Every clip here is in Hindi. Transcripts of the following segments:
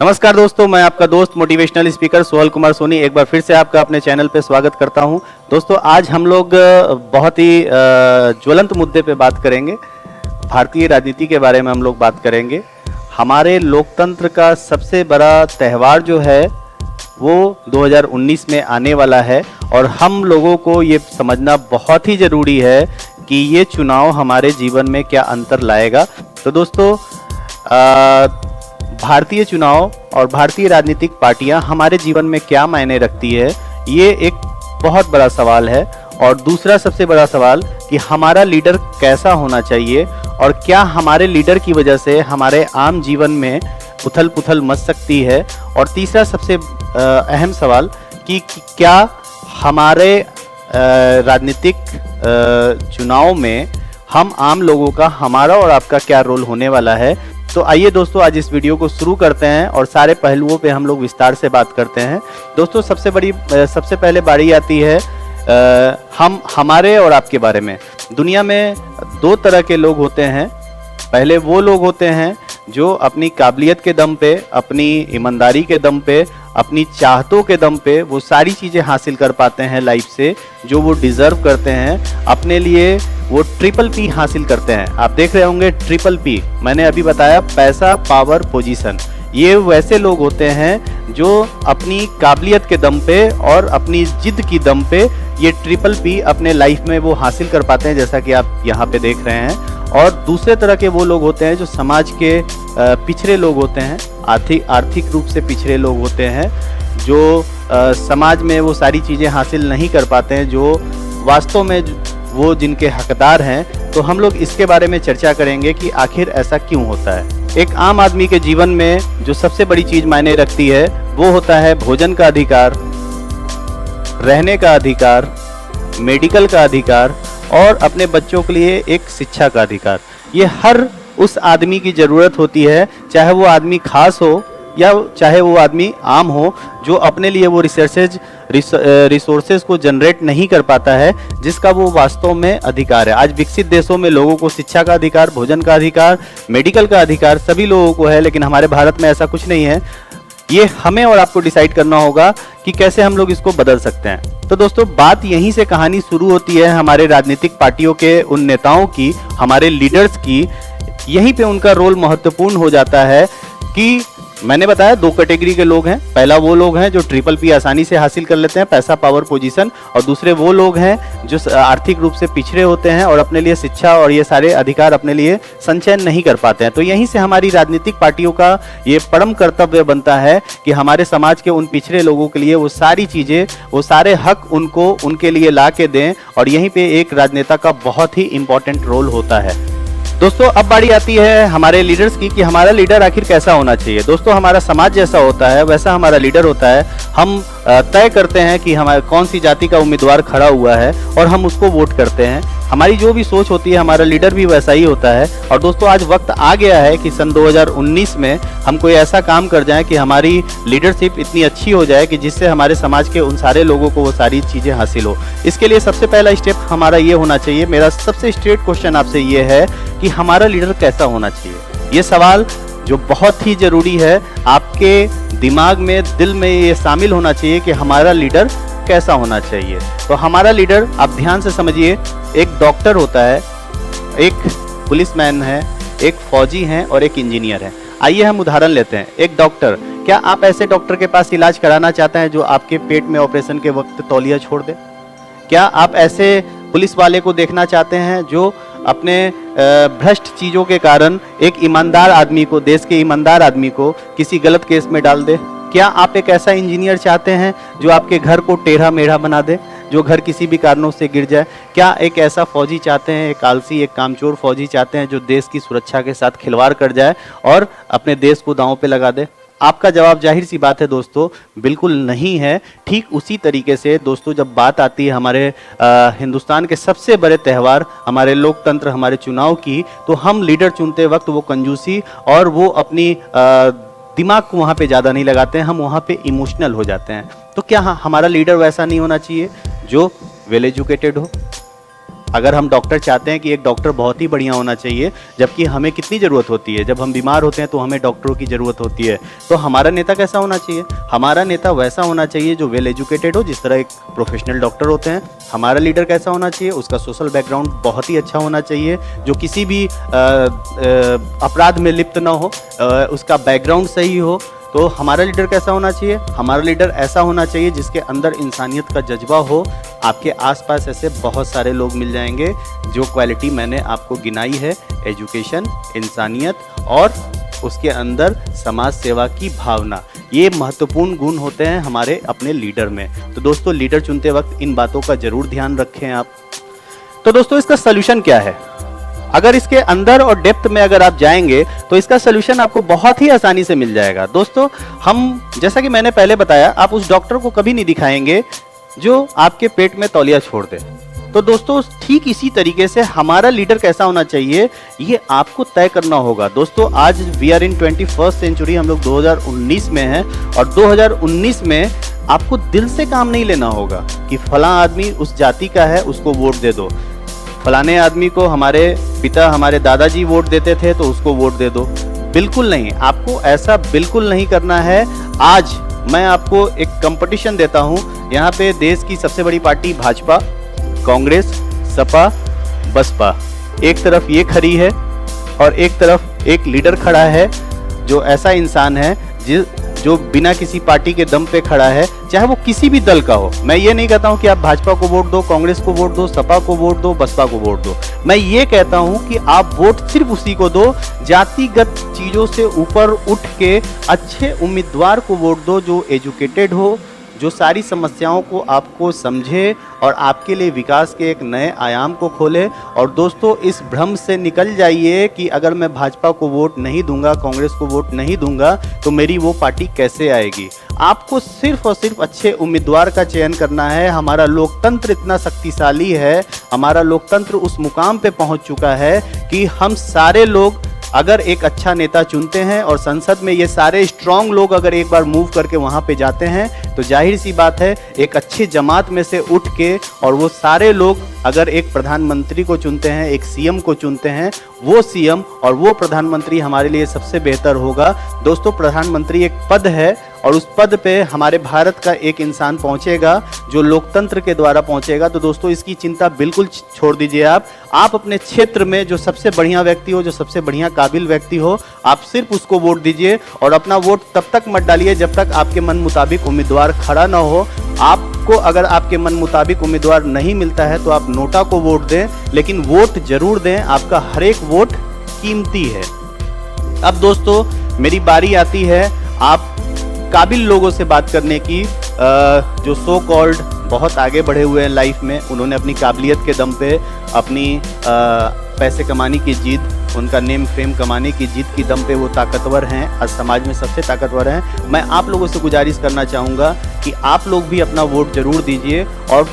नमस्कार दोस्तों, मैं आपका दोस्त मोटिवेशनल स्पीकर सोहल कुमार सोनी एक बार फिर से आपका अपने चैनल पे स्वागत करता हूं। दोस्तों, आज हम लोग बहुत ही ज्वलंत मुद्दे पे बात करेंगे। भारतीय राजनीति के बारे में हम लोग बात करेंगे। हमारे लोकतंत्र का सबसे बड़ा त्यौहार जो है वो 2019 में आने वाला है और हम लोगों को ये समझना बहुत ही ज़रूरी है कि ये चुनाव हमारे जीवन में क्या अंतर लाएगा। तो दोस्तों, भारतीय चुनाव और भारतीय राजनीतिक पार्टियां हमारे जीवन में क्या मायने रखती है, ये एक बहुत बड़ा सवाल है। और दूसरा सबसे बड़ा सवाल कि हमारा लीडर कैसा होना चाहिए और क्या हमारे लीडर की वजह से हमारे आम जीवन में उथल पुथल मच सकती है। और तीसरा सबसे अहम सवाल कि क्या हमारे राजनीतिक चुनाव में हम आम लोगों का, हमारा और आपका क्या रोल होने वाला है। तो आइए दोस्तों, आज इस वीडियो को शुरू करते हैं और सारे पहलुओं पे हम लोग विस्तार से बात करते हैं। दोस्तों, सबसे पहले बारी आती है हमारे और आपके बारे में। दुनिया में दो तरह के लोग होते हैं। पहले वो लोग होते हैं जो अपनी काबिलियत के दम पे, अपनी ईमानदारी के दम पे, अपनी चाहतों के दम पे वो सारी चीज़ें हासिल कर पाते हैं लाइफ से जो वो डिज़र्व करते हैं। अपने लिए वो ट्रिपल पी हासिल करते हैं। आप देख रहे होंगे ट्रिपल पी, मैंने अभी बताया, पैसा, पावर, पोजीशन। ये वैसे लोग होते हैं जो अपनी काबिलियत के दम पे और अपनी जिद की दम पे ये ट्रिपल पी अपने लाइफ में वो हासिल कर पाते हैं, जैसा कि आप यहाँ पे देख रहे हैं। और दूसरे तरह के वो लोग होते हैं जो समाज के पिछड़े लोग होते हैं, आर्थिक रूप से पिछड़े लोग होते हैं, जो समाज में वो सारी चीज़ें हासिल नहीं कर पाते हैं, जो वास्तव में वो जिनके हकदार हैं। तो हम लोग इसके बारे में चर्चा करेंगे कि आखिर ऐसा क्यों होता है। एक आम आदमी के जीवन में जो सबसे बड़ी चीज़ मायने रखती है वो होता है भोजन का अधिकार, रहने का अधिकार, मेडिकल का अधिकार और अपने बच्चों के लिए एक शिक्षा का अधिकार। ये हर उस आदमी की ज़रूरत होती है, चाहे वो आदमी खास हो या चाहे वो आदमी आम हो, जो अपने लिए वो रिसोर्सेज को जनरेट नहीं कर पाता है जिसका वो वास्तव में अधिकार है। आज विकसित देशों में लोगों को शिक्षा का अधिकार, भोजन का अधिकार, मेडिकल का अधिकार सभी लोगों को है, लेकिन हमारे भारत में ऐसा कुछ नहीं है। ये हमें और आपको डिसाइड करना होगा कि कैसे हम लोग इसको बदल सकते हैं। तो दोस्तों, बात यहीं से कहानी शुरू होती है हमारे राजनीतिक पार्टियों के उन नेताओं की, हमारे लीडर्स की। यहीं पे उनका रोल महत्वपूर्ण हो जाता है कि मैंने बताया दो कैटेगरी के लोग हैं। पहला वो लोग हैं जो ट्रिपल पी आसानी से हासिल कर लेते हैं, पैसा, पावर, पोजीशन। और दूसरे वो लोग हैं जो आर्थिक रूप से पिछड़े होते हैं और अपने लिए शिक्षा और ये सारे अधिकार अपने लिए संचयन नहीं कर पाते हैं। तो यहीं से हमारी राजनीतिक पार्टियों का ये परम कर्तव्य बनता है कि हमारे समाज के उन पिछड़े लोगों के लिए वो सारी चीज़ें, वो सारे हक उनको, उनके लिए ला के दें। और यहीं पर एक राजनेता का बहुत ही इंपॉर्टेंट रोल होता है। दोस्तों, अब बारी आती है हमारे लीडर्स की कि हमारा लीडर आखिर कैसा होना चाहिए। दोस्तों, हमारा समाज जैसा होता है वैसा हमारा लीडर होता है। हम तय करते हैं कि हमारे कौन सी जाति का उम्मीदवार खड़ा हुआ है और हम उसको वोट करते हैं। हमारी जो भी सोच होती है, हमारा लीडर भी वैसा ही होता है। और दोस्तों, आज वक्त आ गया है कि सन 2019 में हम कोई ऐसा काम कर जाएं कि हमारी लीडरशिप इतनी अच्छी हो जाए कि जिससे हमारे समाज के उन सारे लोगों को वो सारी चीज़ें हासिल हो। इसके लिए सबसे पहला स्टेप हमारा ये होना चाहिए, मेरा सबसे स्ट्रेट क्वेश्चन आपसे ये है कि हमारा लीडर कैसा होना चाहिए। ये सवाल जो बहुत ही ज़रूरी है, आपके दिमाग में, दिल में ये शामिल होना चाहिए कि हमारा लीडर कैसा होना चाहिए। तो हमारा लीडर, आप ध्यान से समझिए, एक डॉक्टर होता है, एक पुलिसमैन है, एक फौजी है और एक इंजीनियर है। आइए हम उदाहरण लेते हैं। एक डॉक्टर, क्या आप ऐसे डॉक्टर के पास इलाज कराना चाहते हैं जो आपके पेट में ऑपरेशन के वक्त तौलिया छोड़ दे? क्या आप ऐसे पुलिस वाले को देखना चाहते हैं जो अपने भ्रष्ट चीज़ों के कारण एक ईमानदार आदमी को, देश के ईमानदार आदमी को किसी गलत केस में डाल दे? क्या आप एक ऐसा इंजीनियर चाहते हैं जो आपके घर को टेढ़ा मेढ़ा बना दे, जो घर किसी भी कारणों से गिर जाए? क्या एक ऐसा फौजी चाहते हैं, एक आलसी, एक कामचोर फौजी चाहते हैं जो देश की सुरक्षा के साथ खिलवाड़ कर जाए और अपने देश को दांव पे लगा दे? आपका जवाब जाहिर सी बात है दोस्तों, बिल्कुल नहीं है। ठीक उसी तरीके से दोस्तों, जब बात आती है हमारे हिंदुस्तान के सबसे बड़े त्यौहार, हमारे लोकतंत्र, हमारे चुनाव की, तो हम लीडर चुनते वक्त वो कंजूसी और वो अपनी दिमाग को वहाँ पे ज़्यादा नहीं लगाते हैं, हम वहाँ पे इमोशनल हो जाते हैं। तो क्या हमारा लीडर वैसा नहीं होना चाहिए जो वेल एजुकेटेड हो, अगर हम डॉक्टर चाहते हैं कि एक डॉक्टर बहुत ही बढ़िया होना चाहिए, जबकि हमें कितनी ज़रूरत होती है, जब हम बीमार होते हैं तो हमें डॉक्टरों की ज़रूरत होती है, तो हमारा नेता कैसा होना चाहिए? हमारा नेता वैसा होना चाहिए जो वेल एजुकेटेड हो, जिस तरह एक प्रोफेशनल डॉक्टर होते हैं। हमारा लीडर कैसा होना चाहिए? उसका सोशल बैकग्राउंड बहुत ही अच्छा होना चाहिए, जो किसी भी अपराध में लिप्त ना हो, उसका बैकग्राउंड सही हो। तो हमारा लीडर कैसा होना चाहिए? हमारा लीडर ऐसा होना चाहिए जिसके अंदर इंसानियत का जज्बा हो। आपके आसपास ऐसे बहुत सारे लोग मिल जाएंगे जो क्वालिटी मैंने आपको गिनाई है, एजुकेशन, इंसानियत और उसके अंदर समाज सेवा की भावना, ये महत्वपूर्ण गुण होते हैं हमारे अपने लीडर में। तो दोस्तों, लीडर चुनते वक्त इन बातों का जरूर ध्यान रखें आप। तो दोस्तों, इसका सलूशन क्या है? अगर इसके अंदर और डेप्थ में अगर आप जाएंगे तो इसका सलूशन आपको बहुत ही आसानी से मिल जाएगा। दोस्तों, हम जैसा कि मैंने पहले बताया, आप उस डॉक्टर को कभी नहीं दिखाएंगे जो आपके पेट में तौलिया छोड़ दे। तो दोस्तों, ठीक इसी तरीके से हमारा लीडर कैसा होना चाहिए, ये आपको तय करना होगा। दोस्तों, आज we are in 21st century, हम लोग 2019 में हैं और 2019 में आपको दिल से काम नहीं लेना होगा कि फलां आदमी उस जाति का है, उसको वोट दे दो, फलाने आदमी को हमारे पिता, हमारे दादाजी वोट देते थे तो उसको वोट दे दो। बिल्कुल नहीं, आपको ऐसा बिल्कुल नहीं करना है। आज मैं आपको एक कंपटीशन देता हूं। यहाँ पे देश की सबसे बड़ी पार्टी भाजपा, कांग्रेस, सपा, बसपा, एक तरफ ये खड़ी है और एक तरफ एक लीडर खड़ा है जो ऐसा इंसान है जो बिना किसी पार्टी के दम पे खड़ा है, चाहे वो किसी भी दल का हो। मैं ये नहीं कहता हूं कि आप भाजपा को वोट दो, कांग्रेस को वोट दो, सपा को वोट दो, बसपा को वोट दो। मैं ये कहता हूं कि आप वोट सिर्फ उसी को दो, जातिगत चीजों से ऊपर उठ के अच्छे उम्मीदवार को वोट दो जो एजुकेटेड हो, जो सारी समस्याओं को आपको समझे और आपके लिए विकास के एक नए आयाम को खोले। और दोस्तों, इस भ्रम से निकल जाइए कि अगर मैं भाजपा को वोट नहीं दूंगा, कांग्रेस को वोट नहीं दूंगा तो मेरी वो पार्टी कैसे आएगी। आपको सिर्फ और सिर्फ अच्छे उम्मीदवार का चयन करना है। हमारा लोकतंत्र इतना शक्तिशाली है, हमारा लोकतंत्र उस मुकाम पे पहुंच चुका है कि हम सारे लोग अगर एक अच्छा नेता चुनते हैं और संसद में ये सारे स्ट्रांग लोग अगर एक बार मूव करके वहाँ पे जाते हैं तो जाहिर सी बात है एक अच्छी जमात में से उठ के और वो सारे लोग अगर एक प्रधानमंत्री को चुनते हैं, एक सीएम को चुनते हैं, वो सीएम और वो प्रधानमंत्री हमारे लिए सबसे बेहतर होगा। दोस्तों, प्रधानमंत्री एक पद है और उस पद पे हमारे भारत का एक इंसान पहुंचेगा जो लोकतंत्र के द्वारा पहुंचेगा। तो दोस्तों, इसकी चिंता बिल्कुल छोड़ दीजिए। आप अपने क्षेत्र में जो सबसे बढ़िया व्यक्ति हो, जो सबसे बढ़िया काबिल व्यक्ति हो, आप सिर्फ उसको वोट दीजिए और अपना वोट तब तक मत डालिए जब तक आपके मन मुताबिक उम्मीदवार खड़ा ना हो। आपको अगर आपके मन मुताबिक उम्मीदवार नहीं मिलता है तो आप नोटा को वोट दें, लेकिन वोट जरूर दें। आपका हर एक वोट कीमती है। अब दोस्तों, मेरी बारी आती है आप काबिल लोगों से बात करने की, जो सो कॉल्ड बहुत आगे बढ़े हुए हैं लाइफ में। उन्होंने अपनी काबिलियत के दम पे, अपनी पैसे कमाने की जिद, उनका नेम फेम कमाने की जिद की दम पे वो ताकतवर हैं, आज समाज में सबसे ताकतवर हैं। मैं आप लोगों से गुजारिश करना चाहूँगा कि आप लोग भी अपना वोट जरूर दीजिए और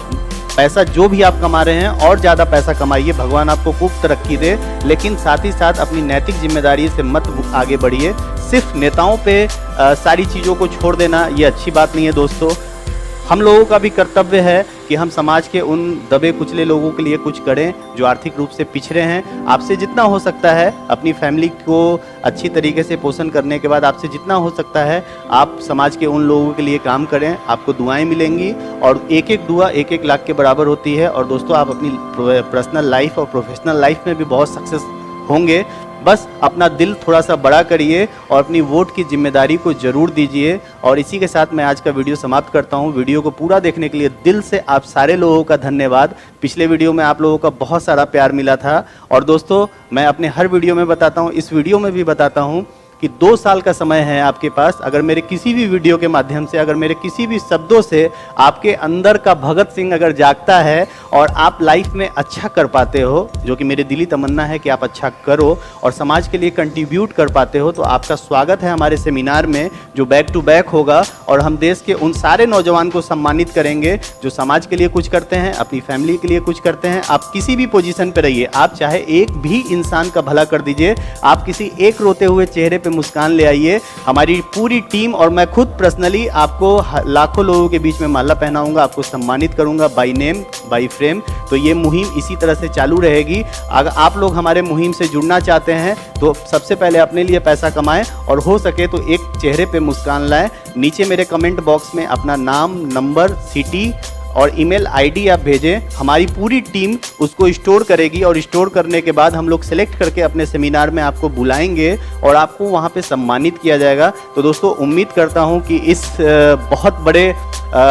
पैसा जो भी आप कमा रहे हैं और ज़्यादा पैसा कमाइए, भगवान आपको खूब तरक्की दे, लेकिन साथ ही साथ अपनी नैतिक जिम्मेदारी से मत आगे बढ़िए। सिर्फ नेताओं पे सारी चीज़ों को छोड़ देना ये अच्छी बात नहीं है। दोस्तों, हम लोगों का भी कर्तव्य है कि हम समाज के उन दबे कुचले लोगों के लिए कुछ करें जो आर्थिक रूप से पिछड़े हैं। आपसे जितना हो सकता है अपनी फैमिली को अच्छी तरीके से पोषण करने के बाद आपसे जितना हो सकता है आप समाज के उन लोगों के लिए काम करें, आपको दुआएं मिलेंगी और एक एक दुआ 1-1 लाख के बराबर होती है। और दोस्तों, आप अपनी पर्सनल लाइफ और प्रोफेशनल लाइफ में भी बहुत सक्सेस होंगे। बस अपना दिल थोड़ा सा बड़ा करिए और अपनी वोट की जिम्मेदारी को जरूर दीजिए। और इसी के साथ मैं आज का वीडियो समाप्त करता हूं। वीडियो को पूरा देखने के लिए दिल से आप सारे लोगों का धन्यवाद। पिछले वीडियो में आप लोगों का बहुत सारा प्यार मिला था और दोस्तों, मैं अपने हर वीडियो में बताता हूं, इस वीडियो में भी बताता हूं कि 2 साल का समय है आपके पास। अगर मेरे किसी भी वीडियो के माध्यम से, अगर मेरे किसी भी शब्दों से आपके अंदर का भगत सिंह अगर जागता है और आप लाइफ में अच्छा कर पाते हो, जो कि मेरी दिली तमन्ना है कि आप अच्छा करो और समाज के लिए कंट्रीब्यूट कर पाते हो, तो आपका स्वागत है हमारे सेमिनार में जो बैक टू बैक होगा। और हम देश के उन सारे नौजवान को सम्मानित करेंगे जो समाज के लिए कुछ करते हैं, अपनी फैमिली के लिए कुछ करते हैं। आप किसी भी पोजीशन पर रहिए, आप चाहे एक भी इंसान का भला कर दीजिए, आप किसी एक रोते हुए चेहरे पे मुस्कान ले आइए। हमारी पूरी टीम और मैं खुद पर्सनली आपको लाखों लोगों के बीच में माला पहनाऊंगा, आपको सम्मानित करूंगा बाय नेम बाय फ्रेम। तो ये मुहिम इसी तरह से चालू रहेगी। अगर आप लोग हमारे मुहिम से जुड़ना चाहते हैं तो सबसे पहले अपने लिए पैसा कमाएं और हो सके तो एक चेहरे पे मुस्कान लाएं। नीचे मेरे कमेंट बॉक्स में अपना नाम, नंबर, सिटी और ईमेल आईडी आप भेजें। हमारी पूरी टीम उसको स्टोर करेगी और स्टोर करने के बाद हम लोग सेलेक्ट करके अपने सेमिनार में आपको बुलाएंगे और आपको वहाँ पे सम्मानित किया जाएगा। तो दोस्तों उम्मीद करता हूँ कि इस बहुत बड़े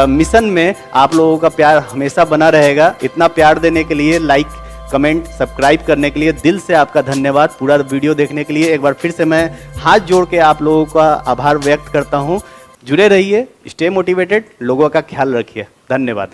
मिशन में आप लोगों का प्यार हमेशा बना रहेगा। इतना प्यार देने के लिए, लाइक, कमेंट, सब्सक्राइब करने के लिए दिल से आपका धन्यवाद। पूरा वीडियो देखने के लिए एक बार फिर से मैं हाथ जोड़ के आप लोगों का आभार व्यक्त करता हूँ। जुड़े रहिए, स्टे मोटिवेटेड, लोगों का ख्याल रखिए। धन्यवाद।